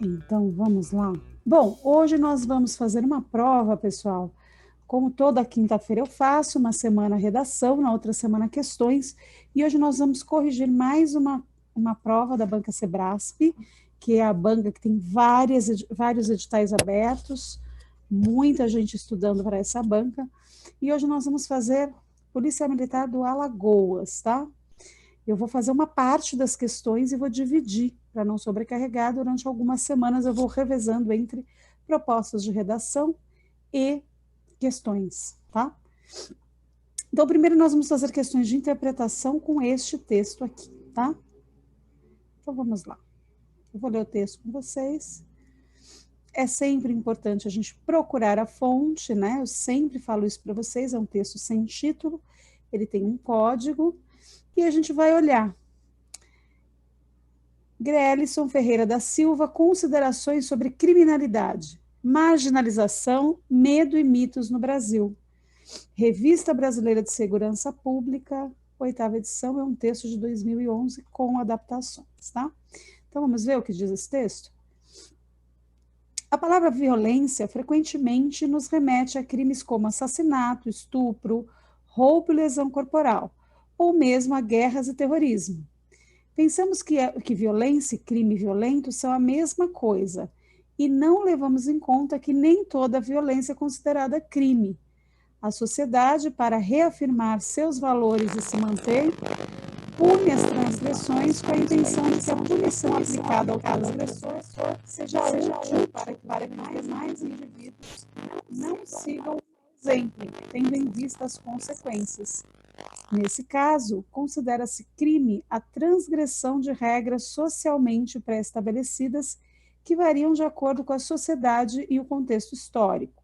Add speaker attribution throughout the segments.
Speaker 1: Então, vamos lá. Bom, hoje nós vamos fazer uma prova, pessoal. Como toda quinta-feira eu faço, uma semana redação, na outra semana questões, e hoje nós vamos corrigir mais uma prova da Banca Sebrasp, que é a banca que tem vários editais abertos, muita gente estudando para essa banca, e hoje nós vamos fazer Polícia Militar do Alagoas, tá? Eu vou fazer uma parte das questões e vou dividir para não sobrecarregar. Durante algumas semanas eu vou revezando entre propostas de redação e questões, tá? Então, primeiro nós vamos fazer questões de interpretação com este texto aqui, tá? Então, vamos lá. Eu vou ler o texto com vocês. É sempre importante a gente procurar a fonte, né? Eu sempre falo isso para vocês, é um texto sem título, ele tem um código, e a gente vai olhar. Grelison Ferreira da Silva, considerações sobre criminalidade, marginalização, medo e mitos no Brasil. Revista Brasileira de Segurança Pública, 8ª edição, é um texto de 2011 com adaptações, tá? Então vamos ver o que diz esse texto? A palavra violência frequentemente nos remete a crimes como assassinato, estupro, roubo e lesão corporal, ou mesmo a guerras e terrorismo. Pensamos que violência e crime violento são a mesma coisa e não levamos em conta que nem toda violência é considerada crime. A sociedade, para reafirmar seus valores e se manter, pune as transgressões com a intenção de que a punição aplicada ao transgressor seja útil para que mais indivíduos não sigam o exemplo, tendo em vista as consequências. Nesse caso, considera-se crime a transgressão de regras socialmente pré-estabelecidas que variam de acordo com a sociedade e o contexto histórico.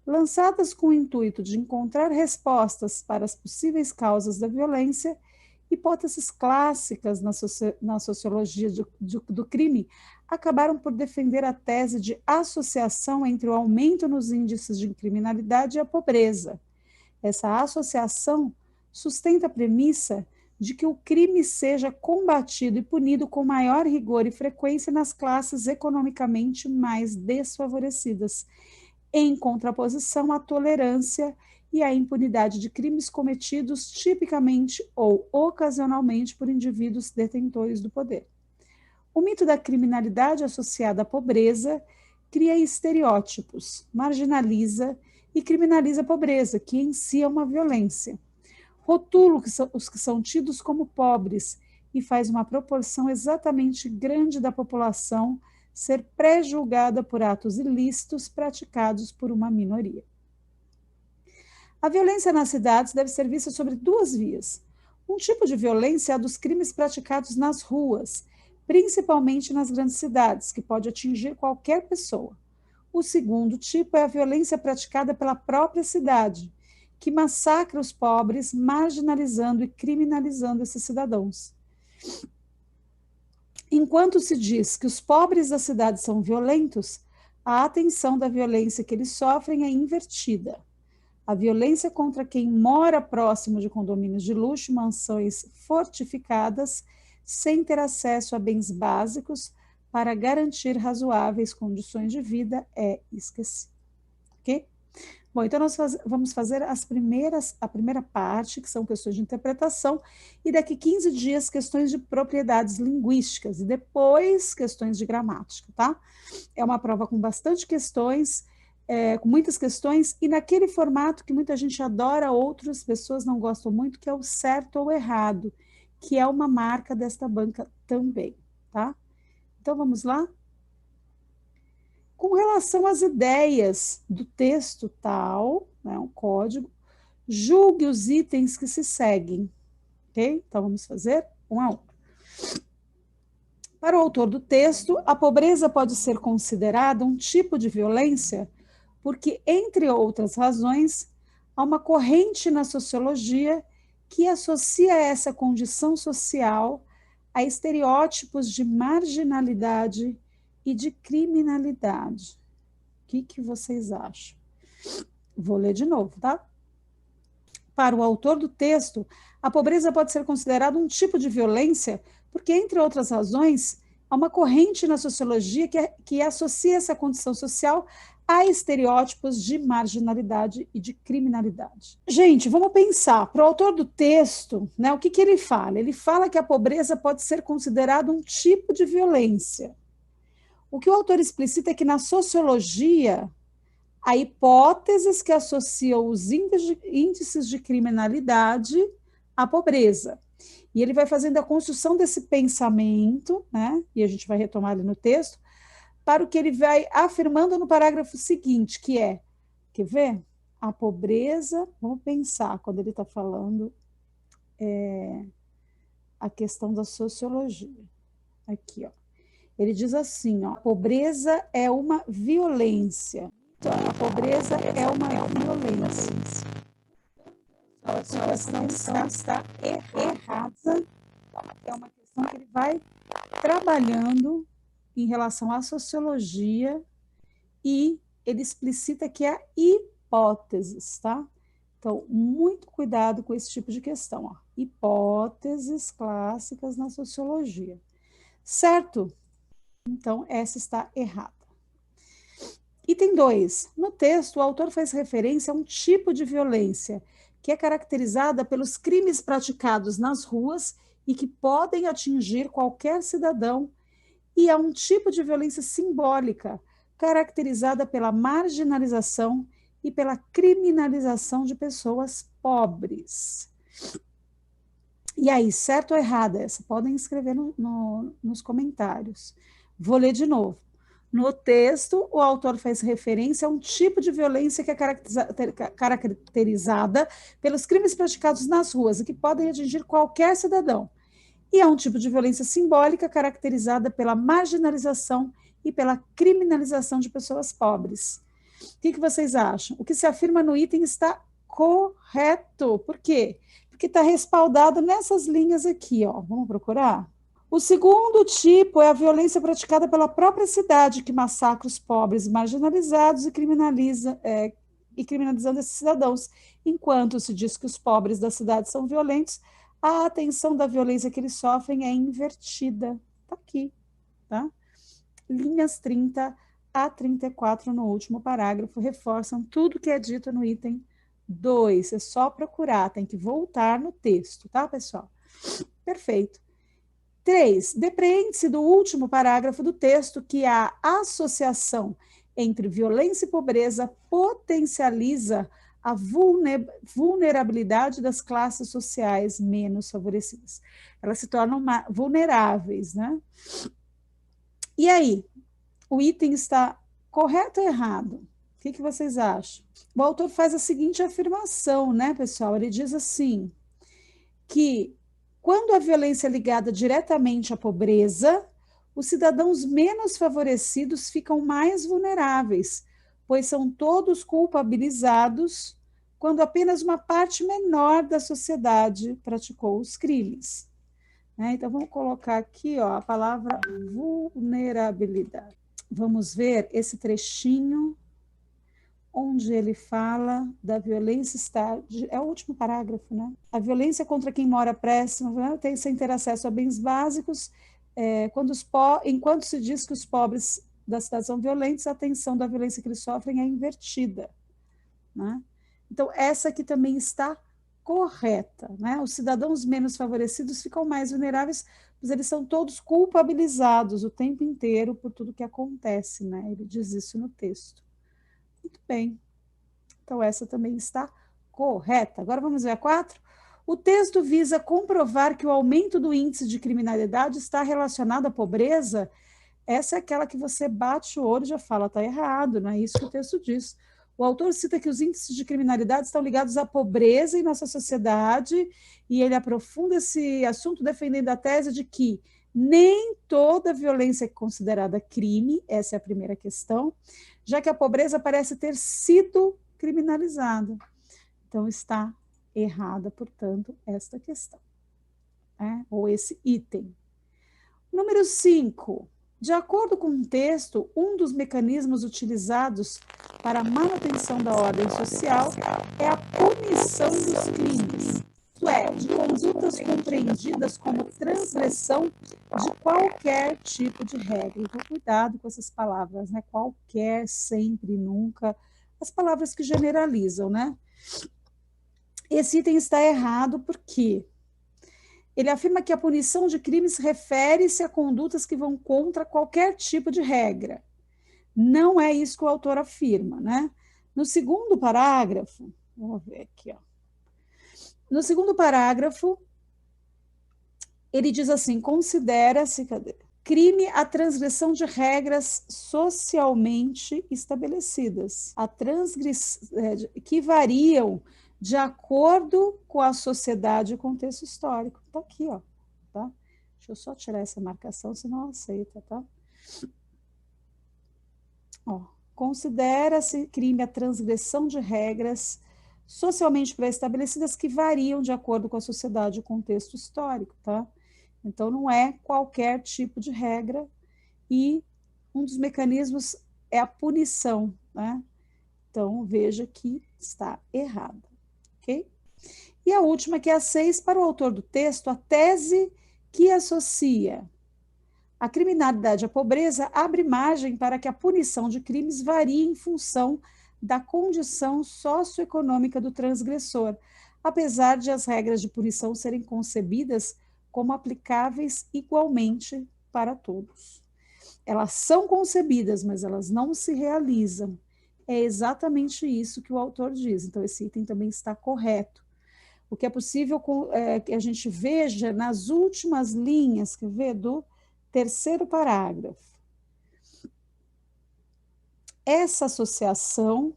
Speaker 1: Lançadas com o intuito de encontrar respostas para as possíveis causas da violência, hipóteses clássicas na sociologia do crime acabaram por defender a tese de associação entre o aumento nos índices de criminalidade e a pobreza. Essa associação sustenta a premissa de que o crime seja combatido e punido com maior rigor e frequência nas classes economicamente mais desfavorecidas, em contraposição à tolerância e à impunidade de crimes cometidos tipicamente ou ocasionalmente por indivíduos detentores do poder. O mito da criminalidade associada à pobreza cria estereótipos, marginaliza e criminaliza a pobreza, que em si é uma violência. Rotula os que são tidos como pobres e faz uma proporção exatamente grande da população ser pré-julgada por atos ilícitos praticados por uma minoria. A violência nas cidades deve ser vista sobre duas vias. Um tipo de violência é a dos crimes praticados nas ruas, principalmente nas grandes cidades, que pode atingir qualquer pessoa. O segundo tipo é a violência praticada pela própria cidade, que massacra os pobres, marginalizando e criminalizando esses cidadãos. Enquanto se diz que os pobres da cidade são violentos, a atenção da violência que eles sofrem é invertida. A violência contra quem mora próximo de condomínios de luxo, mansões fortificadas, sem ter acesso a bens básicos para garantir razoáveis condições de vida é esquecida. Ok? Bom, então nós vamos fazer a primeira parte, que são questões de interpretação, e daqui 15 dias questões de propriedades linguísticas, e depois questões de gramática, tá? É uma prova com bastante questões, com muitas questões, e naquele formato que muita gente adora, outras pessoas não gostam muito, que é o certo ou errado, que é uma marca desta banca também, tá? Então vamos lá? Com relação às ideias do texto tal, né, um código, julgue os itens que se seguem, ok? Então vamos fazer um a um. Para o autor do texto, a pobreza pode ser considerada um tipo de violência porque, entre outras razões, há uma corrente na sociologia que associa essa condição social a estereótipos de marginalidade e de criminalidade. O que vocês acham? Vou ler de novo, tá? Para o autor do texto, a pobreza pode ser considerada um tipo de violência porque, entre outras razões, Há uma corrente na sociologia que associa essa condição social a estereótipos de marginalidade e de criminalidade. Gente, vamos pensar. Para o autor do texto, né, o que ele fala? Ele fala que a pobreza pode ser considerada um tipo de violência. O que o autor explicita é que na sociologia há hipóteses que associam os índices de criminalidade à pobreza. E ele vai fazendo a construção desse pensamento, né? E a gente vai retomar ali no texto, para o que ele vai afirmando no parágrafo seguinte, que é, quer ver? A pobreza, vamos pensar, quando ele está falando a questão da sociologia. Aqui, ó. Ele diz assim, ó, a pobreza é uma violência. Então, a pobreza é uma violência. A questão está errada. É uma questão que ele vai trabalhando em relação à sociologia e ele explicita que é hipóteses, tá? Então, muito cuidado com esse tipo de questão, ó. Hipóteses clássicas na sociologia. Certo? Então, essa está errada. Item 2. No texto, o autor faz referência a um tipo de violência que é caracterizada pelos crimes praticados nas ruas e que podem atingir qualquer cidadão, e a um tipo de violência simbólica caracterizada pela marginalização e pela criminalização de pessoas pobres. E aí, certo ou errada essa? Podem escrever nos comentários. Vou ler de novo. No texto, o autor faz referência a um tipo de violência que é caracterizada pelos crimes praticados nas ruas e que podem atingir qualquer cidadão. E é um tipo de violência simbólica caracterizada pela marginalização e pela criminalização de pessoas pobres. O que vocês acham? O que se afirma no item está correto. Por quê? Porque está respaldado nessas linhas aqui, ó. Vamos procurar? O segundo tipo é a violência praticada pela própria cidade, que massacra os pobres marginalizados e criminalizando esses cidadãos. Enquanto se diz que os pobres da cidade são violentos, a atenção da violência que eles sofrem é invertida. Está aqui, tá? Linhas 30 a 34 no último parágrafo reforçam tudo que é dito no item 2. É só procurar, tem que voltar no texto, tá, pessoal? Perfeito. 3. Depreende-se do último parágrafo do texto que a associação entre violência e pobreza potencializa a vulnerabilidade das classes sociais menos favorecidas. Elas se tornam vulneráveis, né? E aí, o item está correto ou errado? O que vocês acham? O autor faz a seguinte afirmação, né, pessoal? Ele diz assim, que quando a violência é ligada diretamente à pobreza, os cidadãos menos favorecidos ficam mais vulneráveis, pois são todos culpabilizados quando apenas uma parte menor da sociedade praticou os crimes. Então, vamos colocar aqui, ó, a palavra vulnerabilidade. Vamos ver esse trechinho onde ele fala da violência está... É o último parágrafo, né? A violência contra quem mora próximo, né, tem sem ter acesso a bens básicos, enquanto se diz que os pobres da cidade são violentos, a atenção da violência que eles sofrem é invertida, né? Então, essa aqui também está correta, né? Os cidadãos menos favorecidos ficam mais vulneráveis, pois eles são todos culpabilizados o tempo inteiro por tudo que acontece, né? Ele diz isso no texto. Muito bem. Então, essa também está correta. Agora vamos ver a 4. O texto visa comprovar que o aumento do índice de criminalidade está relacionado à pobreza. Essa é aquela que você bate o olho e já fala, está errado, não é isso que o texto diz. O autor cita que os índices de criminalidade estão ligados à pobreza em nossa sociedade e ele aprofunda esse assunto defendendo a tese de que nem toda violência é considerada crime, essa é a primeira questão, já que a pobreza parece ter sido criminalizada. Então, está errada, portanto, esta questão, né? Ou esse item. Número 5. De acordo com o texto, um dos mecanismos utilizados para a manutenção da ordem social é a punição dos crimes. isto é, de condutas compreendidas como transgressão de qualquer tipo de regra. Então, cuidado com essas palavras, né? Qualquer, sempre, nunca. As palavras que generalizam, né? Esse item está errado porque ele afirma que a punição de crimes refere-se a condutas que vão contra qualquer tipo de regra. Não é isso que o autor afirma, né? No segundo parágrafo, vamos ver aqui, ó. No segundo parágrafo, ele diz assim: considera-se, crime a transgressão de regras socialmente estabelecidas, que variam de acordo com a sociedade e contexto histórico. Está aqui, ó. Tá? Deixa eu só tirar essa marcação, senão não aceita, tá? Considera-se crime a transgressão de regras socialmente pré-estabelecidas que variam de acordo com a sociedade e o contexto histórico, tá? Então, não é qualquer tipo de regra e um dos mecanismos é a punição, né? Então, veja que está errado, ok? E a última, que é a 6, para o autor do texto, a tese que associa a criminalidade à pobreza abre margem para que a punição de crimes varie em função da condição socioeconômica do transgressor, apesar de as regras de punição serem concebidas como aplicáveis igualmente para todos. Elas são concebidas, mas elas não se realizam. É exatamente isso que o autor diz. Então, esse item também está correto. O que é possível que a gente veja nas últimas linhas, quer ver, do terceiro parágrafo. Essa associação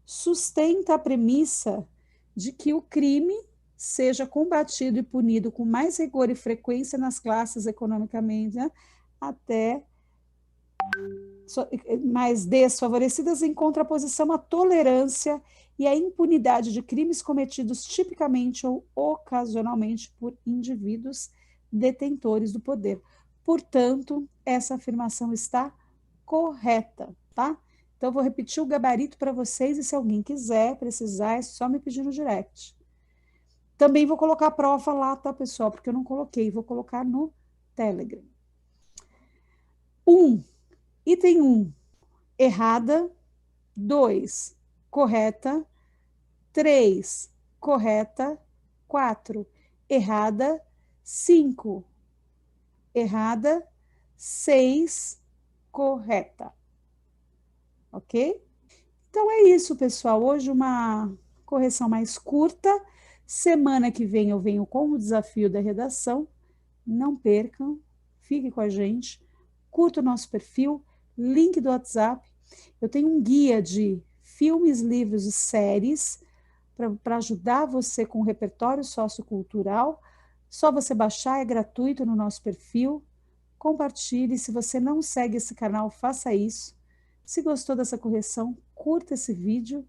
Speaker 1: sustenta a premissa de que o crime seja combatido e punido com mais rigor e frequência nas classes economicamente, né, até mais desfavorecidas, em contraposição à tolerância e à impunidade de crimes cometidos tipicamente ou ocasionalmente por indivíduos detentores do poder. Portanto, essa afirmação está correta, tá? Então, eu vou repetir o gabarito para vocês e se alguém quiser, precisar, é só me pedir no direct. Também vou colocar a prova lá, tá, pessoal? Porque eu não coloquei, vou colocar no Telegram. 1. Item 1, errada. 2, correta. 3, correta. 4, errada. 5, errada. 6, correta. Ok? Então é isso, pessoal. Hoje uma correção mais curta. Semana que vem eu venho com o desafio da redação. Não percam, fique com a gente, curta o nosso perfil, link do WhatsApp. Eu tenho um guia de filmes, livros e séries para ajudar você com o repertório sociocultural. Só você baixar, é gratuito no nosso perfil. Compartilhe. Se você não segue esse canal, faça isso. Se gostou dessa correção, curta esse vídeo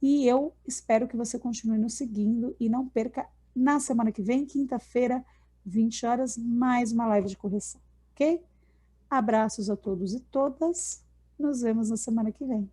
Speaker 1: e eu espero que você continue nos seguindo e não perca na semana que vem, quinta-feira, 20 horas, mais uma live de correção, ok? Abraços a todos e todas. Nos vemos na semana que vem.